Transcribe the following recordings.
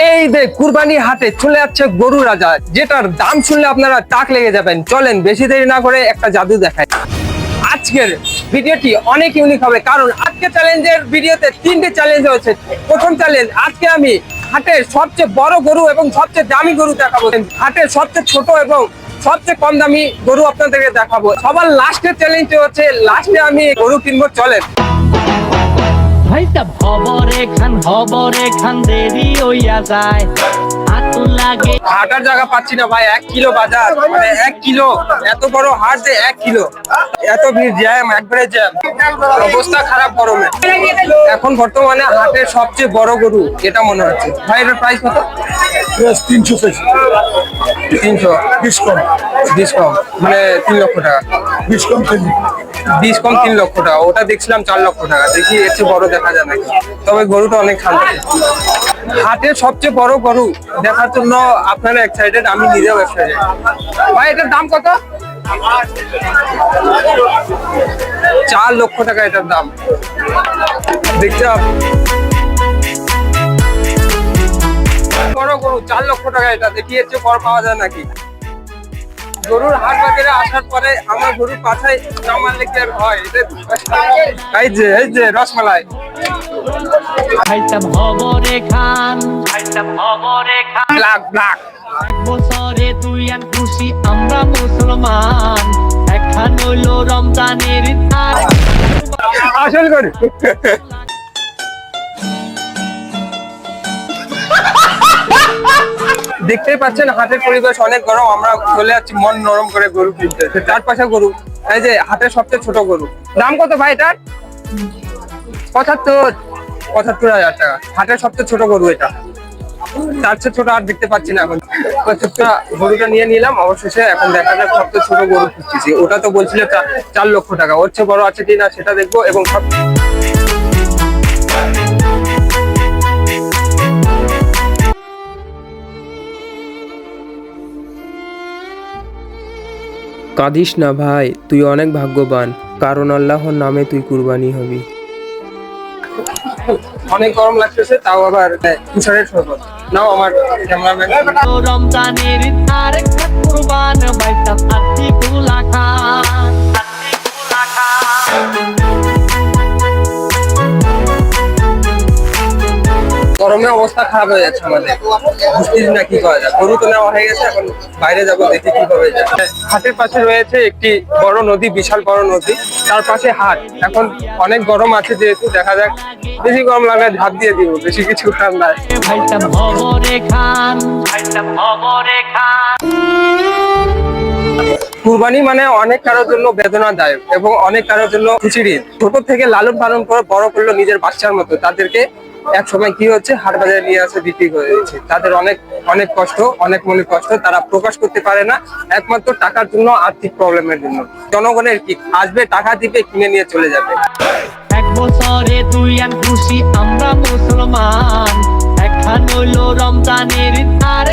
এই যে কুরবানি হাটে চলে যাচ্ছে গরু রাজা, যেটার দাম শুনলে আপনারা তাক লেগে যাবেন। চলেন বেশি দেরি না করে একটা জাদু দেখাই। আজকের ভিডিওটি অনেক ইউনিক হবে, কারণ আজকে চ্যালেঞ্জের ভিডিওতে তিনটে চ্যালেঞ্জ হয়েছে। প্রথম চ্যালেঞ্জ, আজকে আমি হাটের সবচেয়ে বড় গরু এবং সবচেয়ে দামি গরু দেখাবো। হাটের সবচেয়ে ছোট এবং সবচেয়ে কম দামি গরু আপনাদেরকে দেখাবো। সবার লাস্টের চ্যালেঞ্জ হচ্ছে লাস্টে আমি গরু কিনবো। চলেন ভাইটা হবরে খান দেরি হইয়া যায় আতুল লাগে। হাঁটার জায়গা পাচ্ছি না ভাই, 1 কিলো বাজার, মানে 1 কিলো, এত বড় হাট যে 1 কিলো, এত ভিড়, জ্যাম, একবারে জ্যাম, অবস্থা খারাপ গরমে। এখন বর্তমানে হাটের সবচেয়ে বড় গরু এটা মনে হচ্ছে। ভাই এটার প্রাইস কত? 300 300। 20 কম, 20 কম, মানে 3 লক্ষ টাকা। 20 কম 20 কম 3 লক্ষ টাকা। ওটা দেখছিলাম 4 লক্ষ টাকা। দেখি এর চেয়ে বড় দেখা যায় নাকি। তবে গরুটা অনেক শান্ত। হাটের সবচেয়ে বড় গরু দেখার জন্য আপনারা এক্সাইটেড, আমি নিজেও এক্সাইটেড। ভাই এটার দাম কত? 4 লক্ষ টাকা এটার দাম। দেখছো বড় গরু, 4 লক্ষ টাকা এটা। দেখি এর চেয়ে বড় পাওয়া যায় নাকি। গরুর হাট বাজারে আসার পরে আমার গরুর পাছায় নামালে কি আর হয়? এই যে রসমালাই। ভাইটা হবরে খান ব্ল্যাক ব্ল্যাক। বছরে তুই আন খুশি আমরা মুসলমান, এখন হইল রমজানের আর আসল গরু। দেখতেই পাচ্ছেন হাটের পরিবেশ অনেক গরম। আমরা চলে যাচ্ছি মন নরম করে গরু কিনতে। চারপাশে গরু। এই যে হাটের সবচেয়ে ছোট গরু। দাম কত ভাই এটার? 75,000 টাকা। হাটের সবচেয়ে ছোট গরু এটা। তার চেয়ে ছোট আর দেখতে পাচ্ছি না এখন। গরুটা নিয়ে নিলাম অবশেষে। এখন দেখা যাক সবচেয়ে ছোট গরু খুঁজতেছি। ওটা তো বলছিল 4 লক্ষ টাকা। ওর চেয়ে বড় আছে কিনা সেটা দেখবো। এবং সব কাঁদিস না ভাই, তুই অনেক ভাগ্যবান, কারণ আল্লাহর নামে তুই কুরবানি হবি। অনেক গরম লাগতেছে, তাও আবার তুষারের শরবত। নাও আমার ক্যামেরাম্যান। রমজানের আর কুরবান ভাইটা আতি কুলা খান। গরমে অবস্থা খারাপ হয়ে যাচ্ছে আমাদের। বুঝতেছি না কি করা যায়। গরু তো নেওয়া হয়ে গেছে, এখন বাইরে যাবো, দেখি কি হবে। হাটের পাশে রয়েছে একটি বড় নদী, বিশাল বড় নদী। তার পাশে হাট। এখন অনেক গরম আছে যেহেতু, দেখা যাক। বেশি গরম লাগলে ঝাঁপ দিয়ে দিব, বেশি কিছু করার নাই। ভাইটা হবরে খান কুরবানি মানে অনেক কারোর জন্য বেদনাদায়ক এবং অনেক কারোর জন্য খুশির ঈদ। ছোট থেকে লালন পালন করে বড় করলো নিজের বাচ্চার মতো। তাদেরকে এক সময় কি হচ্ছে, হাট বাজারে নিয়ে আসে বিক্রি করে দিচ্ছে। তাদের অনেক অনেক কষ্ট, অনেক মনে কষ্ট, তারা প্রকাশ করতে পারে না, একমাত্র টাকার জন্য, আর্থিক প্রবলেমের জন্য। জনগণের কি আসবে, টাকা দিবে, কিনে নিয়ে চলে যাবে। এক বছরে তুই আন খুশি আমরা মুসলমান, এখন হইল রমজানের আর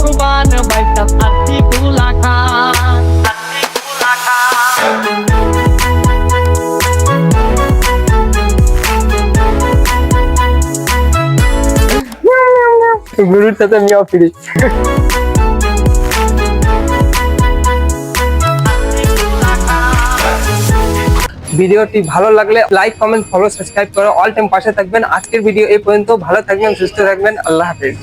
কুরবান ভাইটা আতি কুলা খান। গরুর সাথে মিয়াও ফ্রি। ভিডিওটি ভালো লাগলে লাইক, কমেন্ট, ফলো, সাবস্ক্রাইব করে অল টাইম পাশে থাকবেন। আজকের ভিডিও এই পর্যন্ত। ভালো থাকবেন, সুস্থ থাকবেন। আল্লাহ হাফেজ।